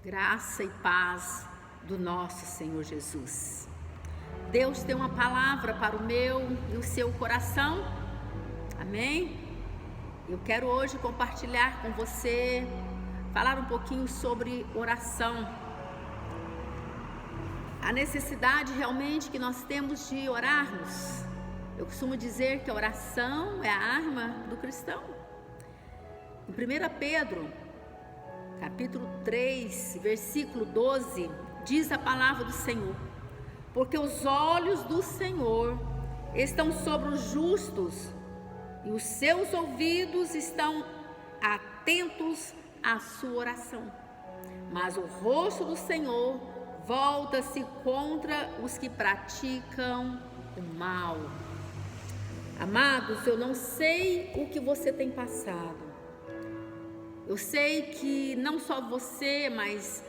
Graça e paz do nosso Senhor Jesus. Deus tem uma palavra para o meu e o seu coração. Amém? Eu quero hoje compartilhar com você, falar um pouquinho sobre oração. A necessidade realmente que nós temos de orarmos. Eu costumo dizer que a oração é a arma do cristão. Em 1 Pedro, capítulo 3, versículo 12, diz a palavra do Senhor: porque os olhos do Senhor estão sobre os justos e os seus ouvidos estão atentos à sua oração, mas o rosto do Senhor volta-se contra os que praticam o mal. Amados, eu não sei o que você tem passado. Eu sei que não só você, mas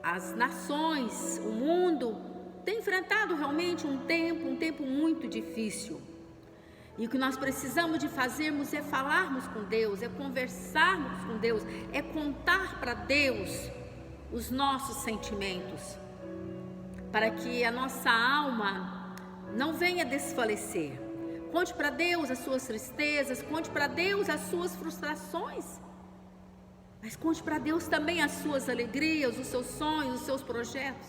as nações, o mundo, tem enfrentado realmente um tempo muito difícil. E o que nós precisamos de fazermos é falarmos com Deus, é conversarmos com Deus, é contar para Deus os nossos sentimentos, para que a nossa alma não venha desfalecer. Conte para Deus as suas tristezas, conte para Deus as suas frustrações. Mas conte para Deus também as suas alegrias, os seus sonhos, os seus projetos.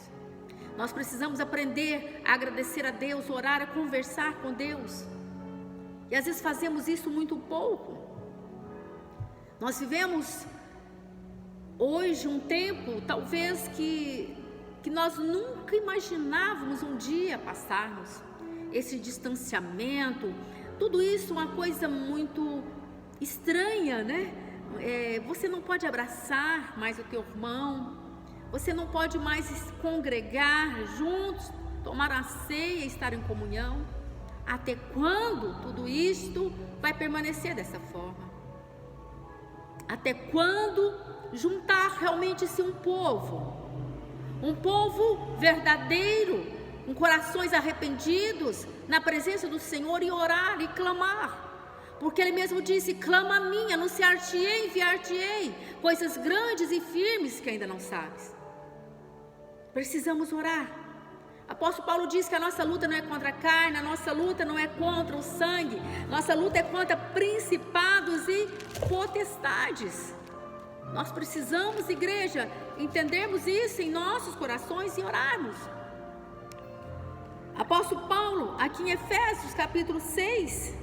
Nós precisamos aprender a agradecer a Deus, orar, a conversar com Deus. E às vezes fazemos isso muito pouco. Nós vivemos hoje um tempo, talvez que nós nunca imaginávamos um dia passarmos. Esse distanciamento, tudo isso é uma coisa muito estranha, né? Você não pode abraçar mais o teu irmão, você não pode mais se congregar juntos, tomar a ceia e estar em comunhão. Até quando tudo isto vai permanecer dessa forma? Até quando juntar realmente-se um povo verdadeiro, com corações arrependidos, na presença do Senhor, e orar e clamar? Porque Ele mesmo disse: clama a mim, anunciar-te-ei, enviar-te-ei coisas grandes e firmes que ainda não sabes. Precisamos orar. Apóstolo Paulo diz que a nossa luta não é contra a carne, a nossa luta não é contra o sangue, nossa luta é contra principados e potestades. Nós precisamos, igreja, entendermos isso em nossos corações e orarmos. Apóstolo Paulo, aqui em Efésios capítulo 6,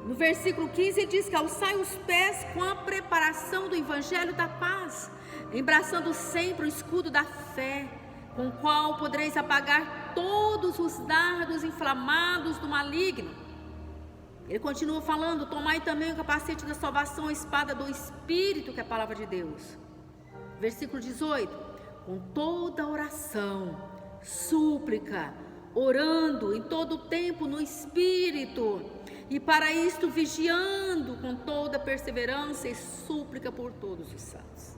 no versículo 15, ele diz: calçai os pés com a preparação do evangelho da paz, embraçando sempre o escudo da fé, com o qual podereis apagar todos os dardos inflamados do maligno. Ele continua falando: tomai também o capacete da salvação, a espada do Espírito, que é a palavra de Deus. Versículo 18: com toda oração, súplica, orando em todo o tempo no Espírito, e para isto vigiando com toda perseverança e súplica por todos os santos.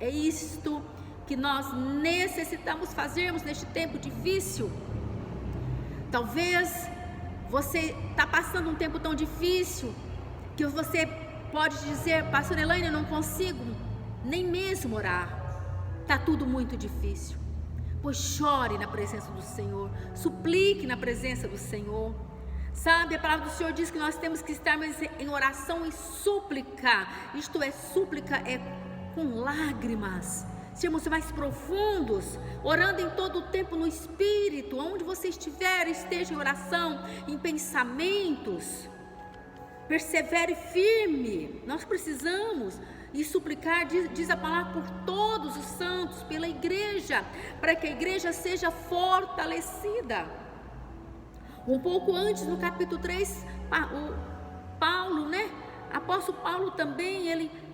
É isto que nós necessitamos fazermos neste tempo difícil. Talvez você está passando um tempo tão difícil que você pode dizer: pastor Elaine, eu não consigo nem mesmo orar, está tudo muito difícil. Pois chore na presença do Senhor, suplique na presença do Senhor. Sabe, a palavra do Senhor diz que nós temos que estar em oração e súplica. Isto é, súplica é com lágrimas, sermos mais profundos, orando em todo o tempo no Espírito. Onde você estiver, esteja em oração, em pensamentos, persevere firme. Nós precisamos e suplicar, diz a palavra, por todos os santos, pela igreja, para que a igreja seja fortalecida. Um pouco antes, no capítulo 3, Paulo, apóstolo Paulo também,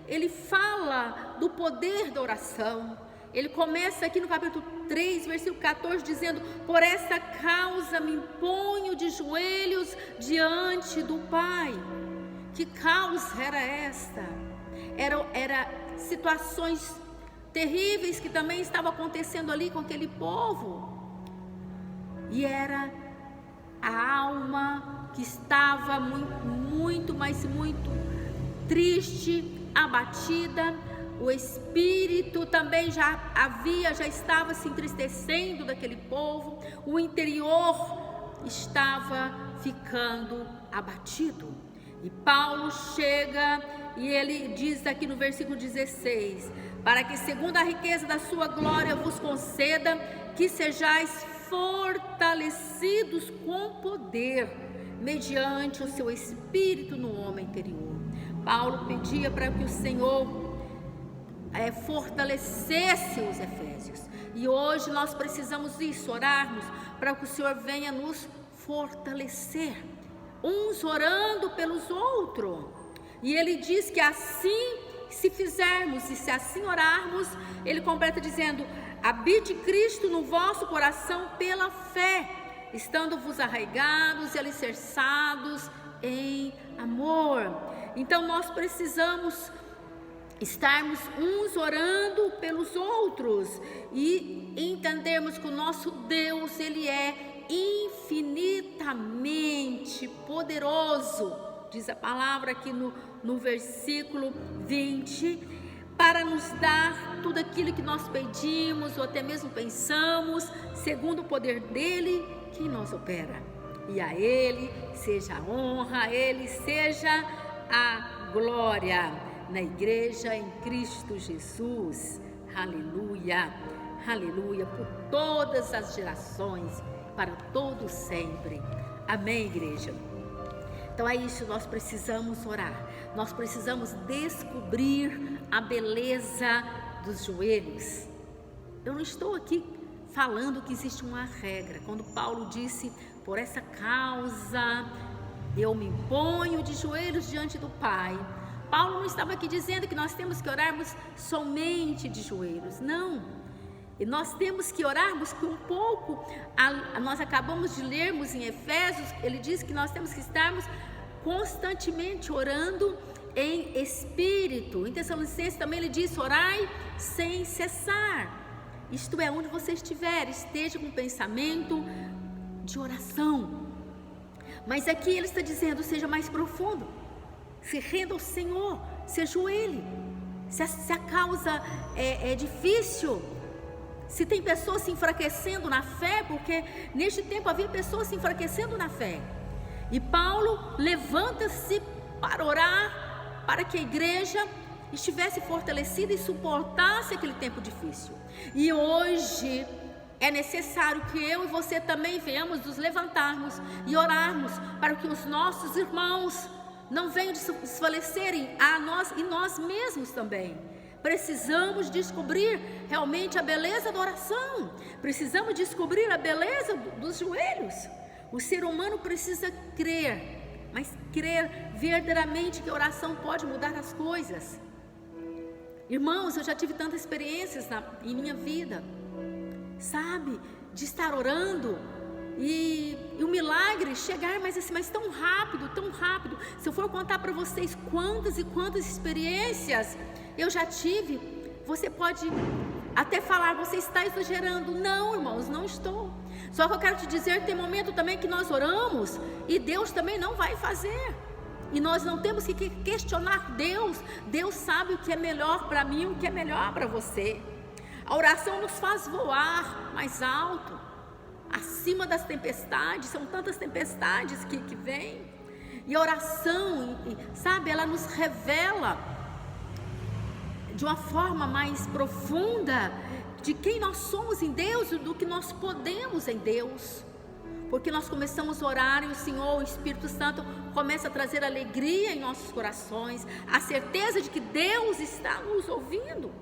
ele fala do poder da oração. Ele começa aqui no capítulo 3, versículo 14, dizendo: por essa causa me ponho de joelhos diante do Pai. Que causa era esta? Era situações terríveis que também estavam acontecendo ali com aquele povo. E era a alma que estava muito triste, abatida, o espírito também já estava se entristecendo daquele povo, o interior estava ficando abatido. E Paulo chega e ele diz aqui no versículo 16: para que segundo a riqueza da sua glória vos conceda que sejais fortalecidos com poder, mediante o seu espírito no homem interior. Paulo pedia para que o Senhor fortalecesse os efésios, e hoje nós precisamos disso, orarmos para que o Senhor venha nos fortalecer, uns orando pelos outros. E ele diz que assim, se fizermos e se assim orarmos, ele completa dizendo: habite Cristo no vosso coração pela fé, estando-vos arraigados e alicerçados em amor. Então nós precisamos estarmos uns orando pelos outros e entendermos que o nosso Deus, Ele é infinitamente poderoso, diz a palavra aqui no versículo 20, para nos dar tudo aquilo que nós pedimos ou até mesmo pensamos, segundo o poder dEle que em nós opera. E a Ele seja a honra, a Ele seja a glória, na igreja em Cristo Jesus, aleluia, aleluia, por todas as gerações, para todos sempre, amém, igreja? Então é isso, nós precisamos orar, nós precisamos descobrir a beleza dos joelhos. Eu não estou aqui falando que existe uma regra. Quando Paulo disse: por essa causa eu me ponho de joelhos diante do Pai, Paulo não estava aqui dizendo que nós temos que orarmos somente de joelhos, não. E nós temos que orarmos com um pouco, nós acabamos de lermos em Efésios, ele diz que nós temos que estarmos constantemente orando em espírito. Em Tessalonicenses também ele diz: orai sem cessar. Isto é, onde você estiver, esteja com pensamento de oração. Mas aqui ele está dizendo: seja mais profundo, se renda ao Senhor, se ajoelhe. Se a causa é difícil, se tem pessoas se enfraquecendo na fé, porque neste tempo havia pessoas se enfraquecendo na fé, e Paulo levanta-se para orar, para que a igreja estivesse fortalecida e suportasse aquele tempo difícil. E hoje é necessário que eu e você também venhamos nos levantarmos e orarmos para que os nossos irmãos não venham desfalecerem a nós e nós mesmos também. Precisamos descobrir realmente a beleza da oração, precisamos descobrir a beleza dos joelhos. O ser humano precisa crer, mas crer verdadeiramente que a oração pode mudar as coisas. Irmãos, eu já tive tantas experiências em minha vida, sabe, de estar orando e o milagre chegar, mas tão rápido, tão rápido. Se eu for contar para vocês quantas e quantas experiências eu já tive, você pode até falar: você está exagerando. Não, irmãos, não estou. Só que eu quero te dizer que tem momento também que nós oramos e Deus também não vai fazer. E nós não temos que questionar Deus. Deus sabe o que é melhor para mim, o que é melhor para você. A oração nos faz voar mais alto, acima das tempestades. São tantas tempestades que vêm. E a oração, sabe, ela nos revela de uma forma mais profunda de quem nós somos em Deus e do que nós podemos em Deus. Porque nós começamos a orar e o Senhor, o Espírito Santo, começa a trazer alegria em nossos corações, a certeza de que Deus está nos ouvindo.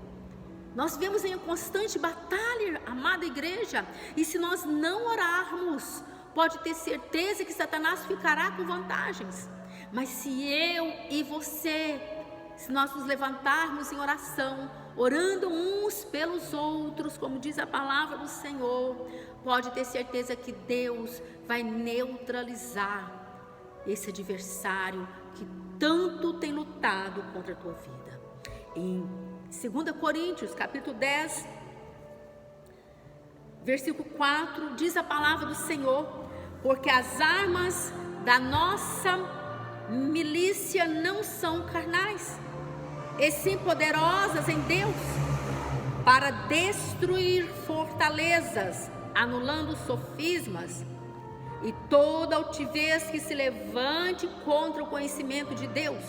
Nós vivemos em uma constante batalha, amada igreja, e se nós não orarmos, pode ter certeza que Satanás ficará com vantagens. Mas se eu e você, se nós nos levantarmos em oração, orando uns pelos outros, como diz a palavra do Senhor, pode ter certeza que Deus vai neutralizar esse adversário que tanto tem lutado contra a tua vida. Em 2 Coríntios, capítulo 10, versículo 4, diz a palavra do Senhor: porque as armas da nossa milícia não são carnais, e sim poderosas em Deus, para destruir fortalezas, anulando sofismas e toda altivez que se levante contra o conhecimento de Deus,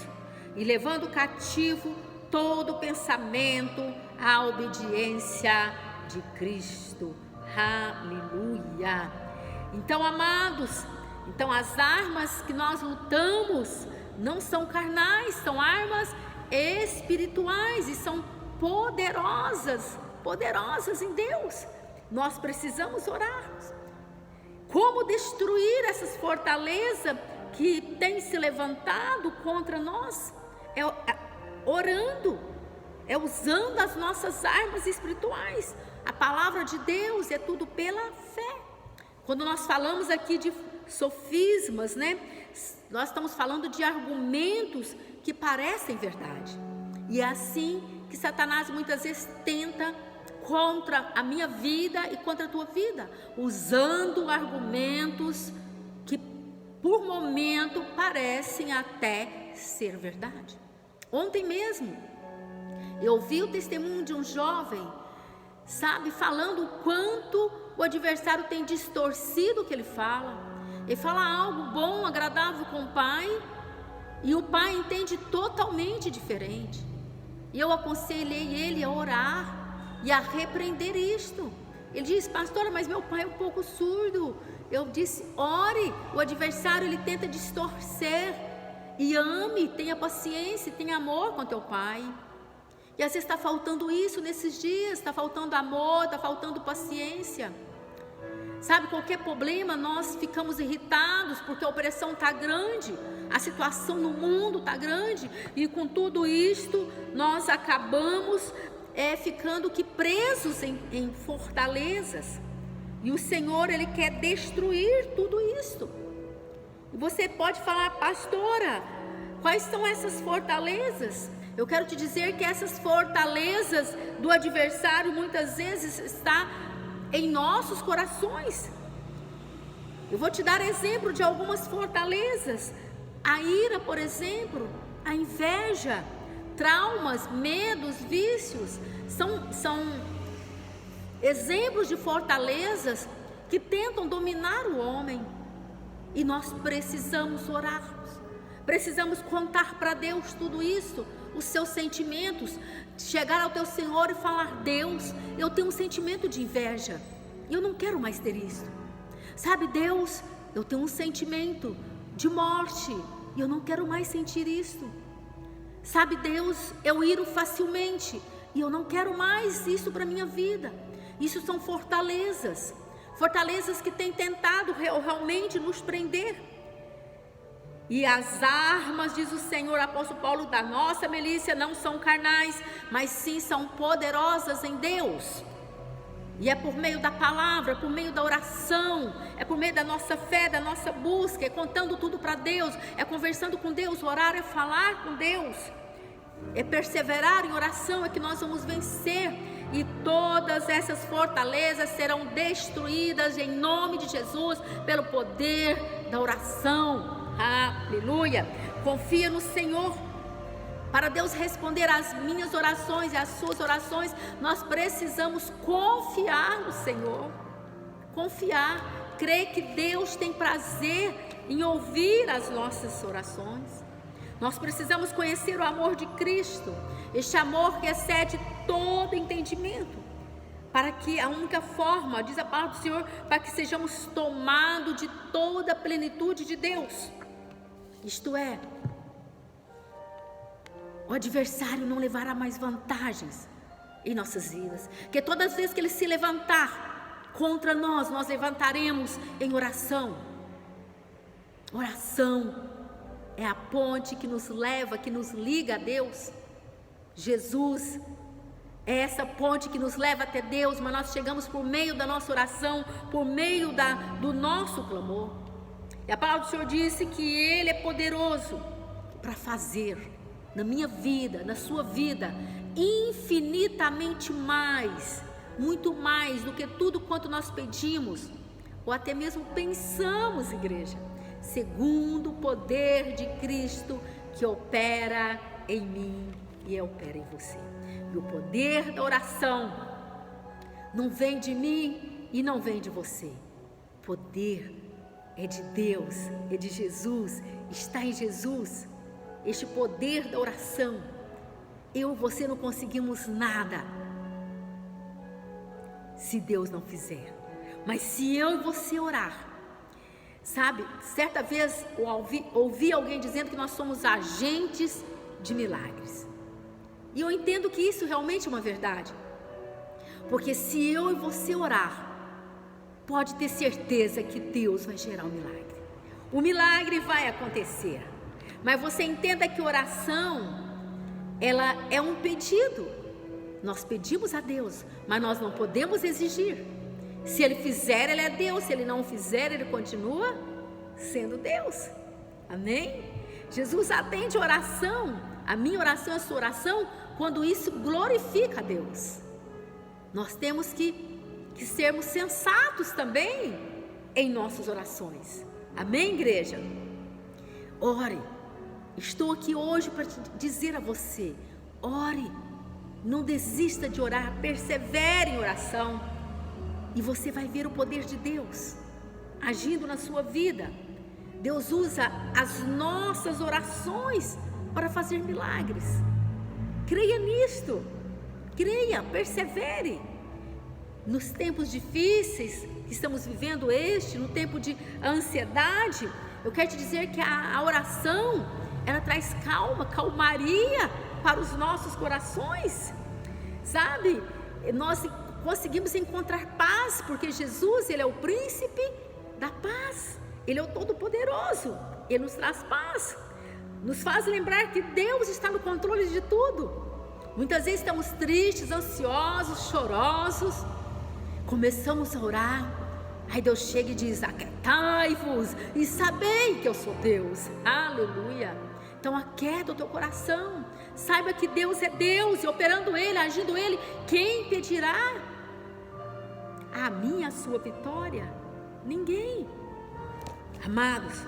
e levando cativo todo pensamento à obediência de Cristo. Aleluia! Então, amados, as armas que nós lutamos não são carnais, são armas espirituais e são poderosas em Deus. Nós precisamos orar. Como destruir essas fortalezas que têm se levantado contra nós? É orando, é usando as nossas armas espirituais. A palavra de Deus é tudo pela fé. Quando nós falamos aqui de sofismas, né? Nós estamos falando de argumentos que parecem verdade. E é assim que Satanás muitas vezes tenta contra a minha vida e contra a tua vida, usando argumentos que por momento parecem até ser verdade. Ontem mesmo eu ouvi o testemunho de um jovem, falando o quanto o adversário tem distorcido o que ele fala. Ele fala algo bom, agradável com o pai, e o pai entende totalmente diferente. E eu aconselhei ele a orar e a repreender isto. Ele disse: pastora, mas meu pai é um pouco surdo. Eu disse: ore, o adversário ele tenta distorcer. E ame, tenha paciência, tenha amor com teu pai. E às vezes está faltando isso nesses dias, está faltando amor, está faltando paciência. Qualquer problema nós ficamos irritados porque a opressão está grande, a situação no mundo está grande, e com tudo isto nós acabamos ficando presos em fortalezas. E o Senhor ele quer destruir tudo isso. E você pode falar: pastora, quais são essas fortalezas? Eu quero te dizer que essas fortalezas do adversário muitas vezes está em nossos corações. Eu vou te dar exemplo de algumas fortalezas. A ira, por exemplo, a inveja, traumas, medos, vícios, são exemplos de fortalezas que tentam dominar o homem. E nós precisamos orar, precisamos contar para Deus tudo isso, os seus sentimentos, chegar ao teu Senhor e falar: Deus, eu tenho um sentimento de inveja, eu não quero mais ter isso. Deus, eu tenho um sentimento de morte, e eu não quero mais sentir isso. Deus, eu iro facilmente, e eu não quero mais isso para a minha vida. Isso são fortalezas que têm tentado realmente nos prender. E as armas, diz o Senhor, apóstolo Paulo, da nossa milícia não são carnais, mas sim são poderosas em Deus. E é por meio da palavra, é por meio da oração, é por meio da nossa fé, da nossa busca, é contando tudo para Deus, é conversando com Deus. Orar é falar com Deus, é perseverar em oração, é que nós vamos vencer. E todas essas fortalezas serão destruídas em nome de Jesus, pelo poder da oração. Aleluia! Confia no Senhor. Para Deus responder às minhas orações e às suas orações, nós precisamos confiar no Senhor. Confiar, crer que Deus tem prazer em ouvir as nossas orações. Nós precisamos conhecer o amor de Cristo, este amor que excede todo entendimento, para que a única forma, diz a palavra do Senhor, para que sejamos tomados de toda a plenitude de Deus. Isto é, o adversário não levará mais vantagens em nossas vidas, que todas as vezes que ele se levantar contra nós, nós levantaremos em oração. Oração é a ponte que nos leva, que nos liga a Deus. Jesus é essa ponte que nos leva até Deus, mas nós chegamos por meio da nossa oração, por meio do nosso clamor. E a palavra do Senhor disse que Ele é poderoso para fazer na minha vida, na sua vida, infinitamente mais, muito mais do que tudo quanto nós pedimos, ou até mesmo pensamos, igreja, segundo o poder de Cristo que opera em mim e opera em você. E o poder da oração não vem de mim e não vem de você. O poder é de Deus, é de Jesus, está em Jesus. Este poder da oração, eu e você não conseguimos nada se Deus não fizer. Mas se eu e você orar, sabe, certa vez eu ouvi alguém dizendo que nós somos agentes de milagres. E eu entendo que isso realmente é uma verdade. Porque se eu e você orar, pode ter certeza que Deus vai gerar um milagre. O milagre vai acontecer. Mas você entenda que oração, ela é um pedido. Nós pedimos a Deus, mas nós não podemos exigir. Se Ele fizer, Ele é Deus. Se Ele não fizer, Ele continua sendo Deus. Amém? Jesus atende a oração, a minha oração, a sua oração, quando isso glorifica a Deus. Nós temos que sermos sensatos também em nossas orações. Amém, igreja? Ore. Estou aqui hoje para te dizer a você, ore, não desista de orar, persevere em oração, e você vai ver o poder de Deus agindo na sua vida. Deus usa as nossas orações para fazer milagres. Creia nisto, creia, persevere. Nos tempos difíceis que estamos vivendo no tempo de ansiedade, eu quero te dizer que a oração, ela traz calma, calmaria para os nossos corações, sabe? Nós conseguimos encontrar paz, porque Jesus, Ele é o príncipe da paz, Ele é o todo-poderoso, Ele nos traz paz, nos faz lembrar que Deus está no controle de tudo. Muitas vezes estamos tristes, ansiosos, chorosos, começamos a orar, aí Deus chega e diz: aquietai-vos e sabei que eu sou Deus. Aleluia. Então aquieta o teu coração, saiba que Deus é Deus, e operando Ele, agindo Ele, quem impedirá a minha, a sua vitória? Ninguém. Amados,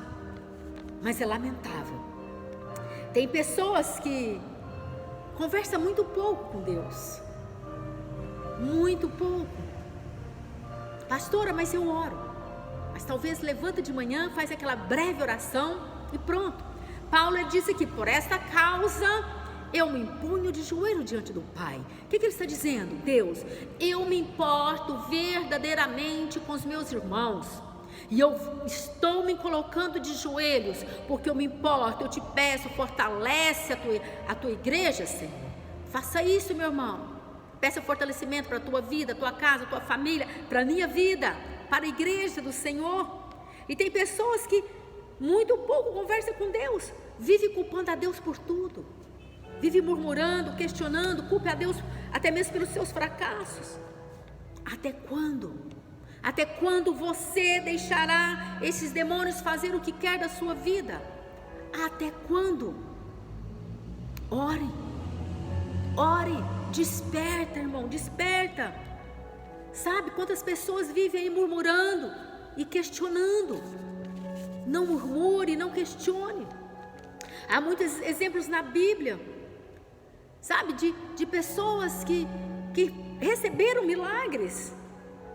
mas é lamentável, tem pessoas que conversam muito pouco com Deus, muito pouco. Pastora, mas eu oro. Mas talvez levanta de manhã, faz aquela breve oração e pronto. Paulo disse que por esta causa eu me impunho de joelho diante do Pai. O que ele está dizendo? Deus, eu me importo verdadeiramente com os meus irmãos, e eu estou me colocando de joelhos, porque eu me importo, eu te peço, fortalece a tua igreja, Senhor. Faça isso, meu irmão. Peça fortalecimento para a tua vida, a tua casa, a tua família, para a minha vida, para a igreja do Senhor. E tem pessoas que muito pouco conversam com Deus, vive culpando a Deus por tudo, vive murmurando, questionando, culpa a Deus até mesmo pelos seus fracassos. Até quando? Até quando você deixará esses demônios fazer o que quer da sua vida? Até quando? Ore, ore, desperta, irmão, desperta. Sabe quantas pessoas vivem aí murmurando e questionando? Não murmure, não questione. Há muitos exemplos na Bíblia, sabe, de pessoas que receberam milagres,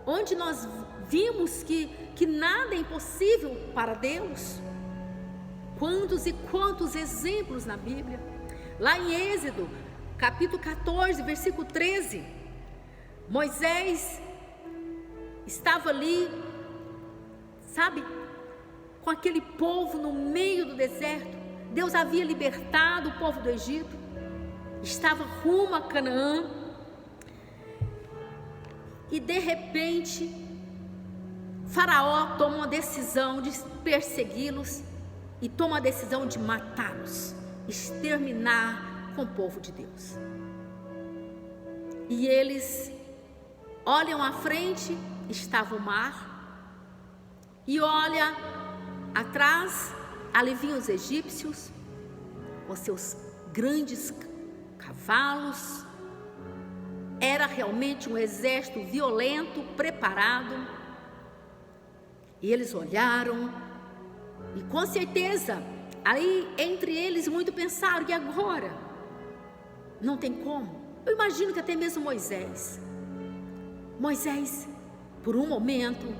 onde nós vimos que nada é impossível para Deus. Quantos e quantos exemplos na Bíblia. Lá em Êxodo, capítulo 14, versículo 13, Moisés estava ali, sabe, com aquele povo no meio do deserto. Deus havia libertado o povo do Egito, estava rumo a Canaã, e de repente Faraó toma uma decisão de persegui-los e toma a decisão de matá-los, exterminar com o povo de Deus. E eles olham à frente, estava o mar, e olha atrás, ali vinham os egípcios com seus grandes cavalos. Era realmente um exército violento, preparado. E eles olharam, e com certeza, aí entre eles muito pensaram: e agora? não tem como. Eu imagino que até mesmo Moisés, por um momento,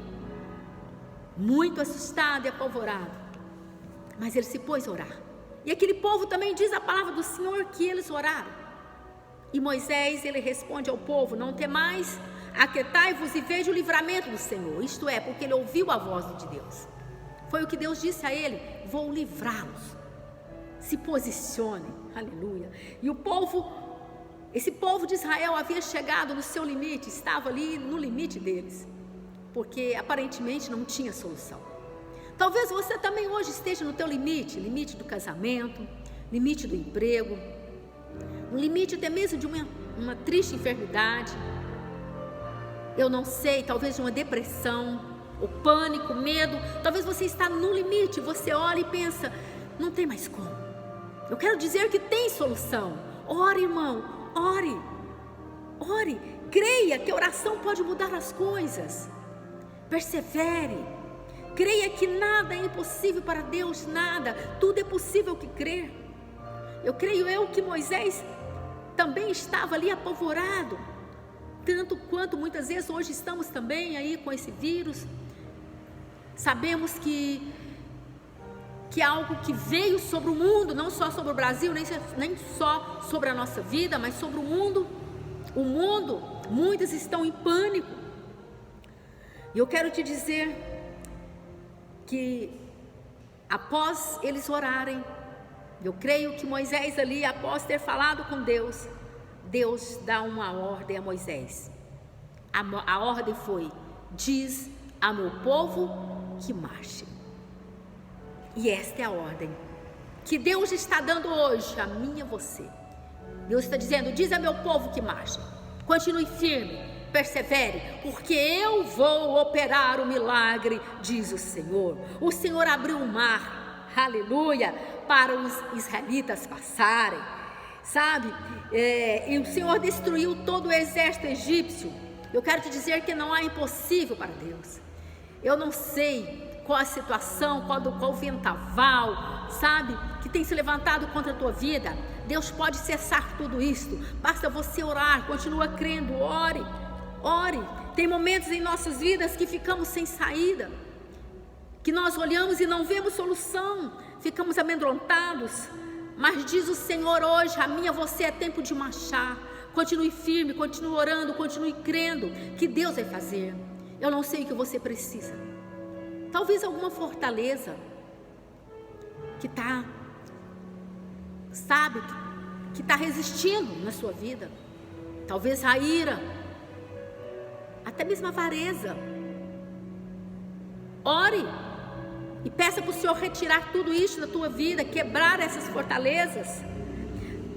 muito assustado e apavorado, mas ele se pôs a orar. E aquele povo também diz a palavra do Senhor que eles oraram. E Moisés, ele responde ao povo: não temais, aquietai-vos e veja o livramento do Senhor. Isto é, porque ele ouviu a voz de Deus. Foi o que Deus disse a ele: vou livrá-los. Se posicione, aleluia. E esse povo de Israel havia chegado no seu limite, estava ali no limite deles, porque aparentemente não tinha solução. Talvez você também hoje esteja no teu limite, limite do casamento, limite do emprego, no limite até mesmo de uma triste enfermidade. Eu não sei, talvez de uma depressão, o pânico, medo. Talvez você está no limite, você olha e pensa: não tem mais como. Eu quero dizer que tem solução. Ore, irmão, ore, creia que a oração pode mudar as coisas. Persevere, creia que nada é impossível para Deus, nada, tudo é possível que crer. Eu creio que Moisés também estava ali apavorado, tanto quanto muitas vezes hoje estamos também aí com esse vírus. Sabemos que é algo que veio sobre o mundo, não só sobre o Brasil, nem só sobre a nossa vida, mas sobre o mundo. Muitos estão em pânico. E eu quero te dizer que após eles orarem, eu creio que Moisés ali, após ter falado com Deus, Deus dá uma ordem a Moisés. A ordem foi: diz a meu povo que marche. E esta é a ordem que Deus está dando hoje a mim e a você. Deus está dizendo: diz a meu povo que marche. Continue firme, persevere, porque eu vou operar o milagre, diz o Senhor. O Senhor abriu o mar, aleluia, para os israelitas passarem, sabe? E o Senhor destruiu todo o exército egípcio. Eu quero te dizer que não há impossível para Deus. Eu não sei qual a situação, qual o vendaval, sabe, que tem se levantado contra a tua vida. Deus pode cessar tudo isso. Basta você orar, continua crendo, ore. Tem momentos em nossas vidas que ficamos sem saída, que nós olhamos e não vemos solução, ficamos amedrontados. Mas diz o Senhor hoje: a mim e a você é tempo de marchar. Continue firme, continue orando, continue crendo que Deus vai fazer. Eu não sei o que você precisa. Talvez alguma fortaleza que está, sabe, que está resistindo na sua vida. Talvez a ira, até mesmo a avareza. Ore e peça para o Senhor retirar tudo isso da tua vida, quebrar essas fortalezas.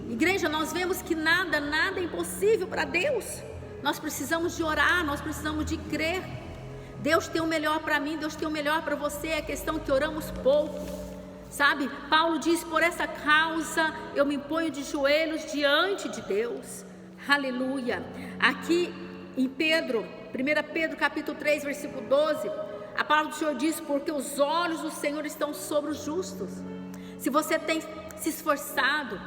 Igreja, nós vemos que nada é impossível para Deus. Nós precisamos de orar, nós precisamos de crer. Deus tem o melhor para mim, Deus tem o melhor para você. É questão que oramos pouco, sabe? Paulo diz: por essa causa eu me ponho de joelhos diante de Deus. Aleluia. Aqui em 1 Pedro capítulo 3, versículo 12, a palavra do Senhor diz: porque os olhos do Senhor estão sobre os justos. Se você tem se esforçado,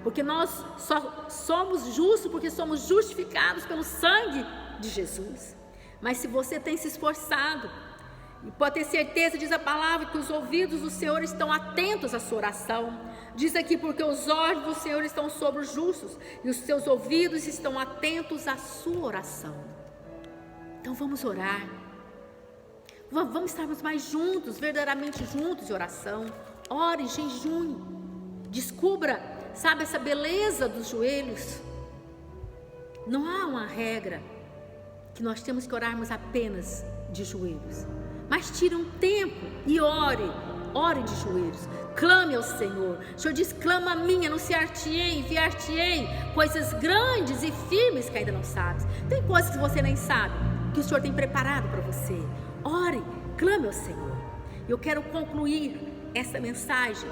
porque nós só somos justos porque somos justificados pelo sangue de Jesus. Mas se você tem se esforçado, e pode ter certeza, diz a palavra, que os ouvidos do Senhor estão atentos à sua oração. Diz aqui: porque os olhos do Senhor estão sobre os justos e os seus ouvidos estão atentos à sua oração. Então vamos orar. Vamos estarmos mais juntos, verdadeiramente juntos em oração. Ore, jejune, descubra, sabe, essa beleza dos joelhos. Não há uma regra que nós temos que orarmos apenas de joelhos, mas tire um tempo e ore de joelhos, clame ao Senhor. O Senhor diz: clama a mim, anunciar-te-ei, enviar-te-ei coisas grandes e firmes que ainda não sabes. Tem coisas que você nem sabe, que o Senhor tem preparado para você. Ore, clame ao Senhor. Eu quero concluir essa mensagem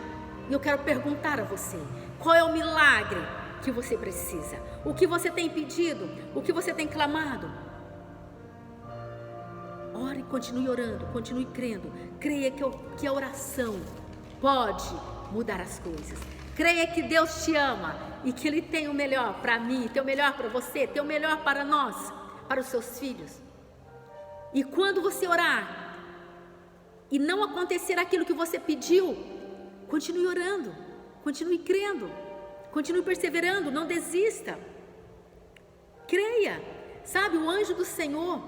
e eu quero perguntar a você: qual é o milagre que você precisa? O que você tem pedido? O que você tem clamado? Ore, continue orando, continue crendo. Creia que a oração pode mudar as coisas. Creia que Deus te ama e que Ele tem o melhor para mim, tem o melhor para você, tem o melhor para nós, para os seus filhos. E quando você orar e não acontecer aquilo que você pediu, continue orando, continue crendo, continue perseverando, não desista. Creia. Sabe, o anjo do Senhor,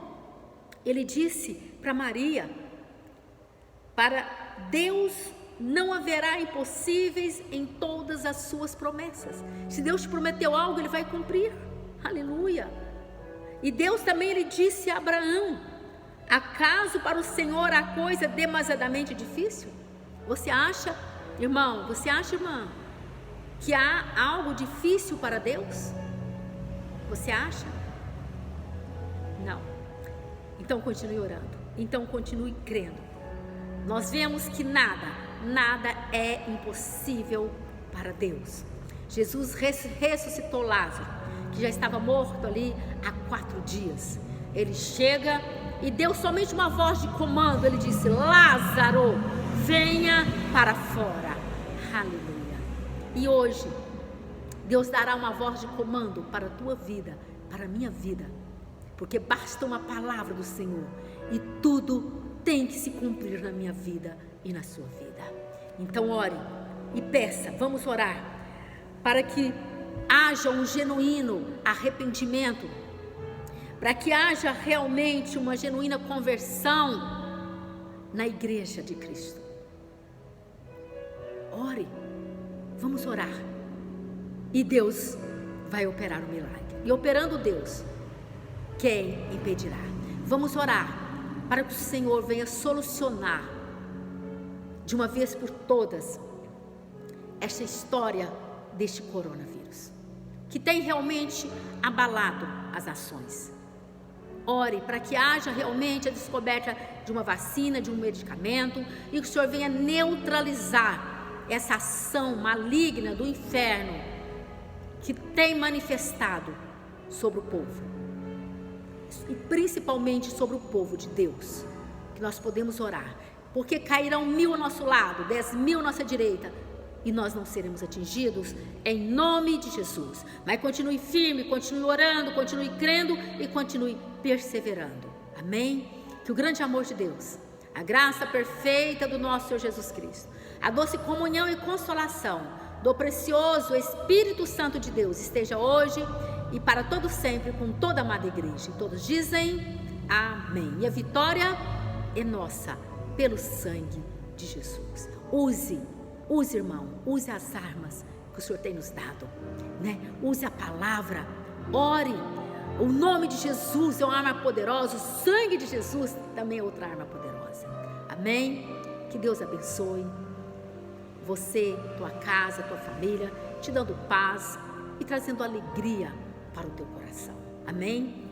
ele disse para Maria: para Deus não haverá impossíveis em todas as suas promessas. Se Deus te prometeu algo, Ele vai cumprir. Aleluia. E Deus também, Ele disse a Abraão: acaso para o Senhor há coisa demasiadamente difícil? Você acha, irmão, você acha, irmã, que há algo difícil para Deus? Você acha? Não. Então continue orando, então continue crendo. Nós vemos que nada é impossível para Deus. Jesus ressuscitou Lázaro, que já estava morto ali há 4 dias. Ele chega e deu somente uma voz de comando. Ele disse: Lázaro, venha para fora. Aleluia. E hoje Deus dará uma voz de comando para a tua vida, para a minha vida, porque basta uma palavra do Senhor e tudo tem que se cumprir na minha vida e na sua vida. Então ore e peça, vamos orar, para que haja um genuíno arrependimento, para que haja realmente uma genuína conversão na igreja de Cristo. Ore, vamos orar, e Deus vai operar o milagre. E operando Deus, quem impedirá? Vamos orar para que o Senhor venha solucionar de uma vez por todas esta história deste coronavírus, que tem realmente abalado as nações. Ore para que haja realmente a descoberta de uma vacina, de um medicamento, e que o Senhor venha neutralizar essa ação maligna do inferno que tem manifestado sobre o povo, e principalmente sobre o povo de Deus. Que nós podemos orar, porque cairão 1000 ao nosso lado, 10.000 à nossa direita, e nós não seremos atingidos, em nome de Jesus. Mas continue firme, continue orando, continue crendo e continue perseverando. Amém? Que o grande amor de Deus, a graça perfeita do nosso Senhor Jesus Cristo, a doce comunhão e consolação do precioso Espírito Santo de Deus esteja hoje e para todo sempre com toda a amada igreja. E todos dizem amém. E a vitória é nossa pelo sangue de Jesus. Use, irmão, use as armas que o Senhor tem nos dado, né? Use a palavra, ore. O nome de Jesus é uma arma poderosa, o sangue de Jesus também é outra arma poderosa. Amém? Que Deus abençoe você, tua casa, tua família, te dando paz e trazendo alegria para o teu coração. Amém?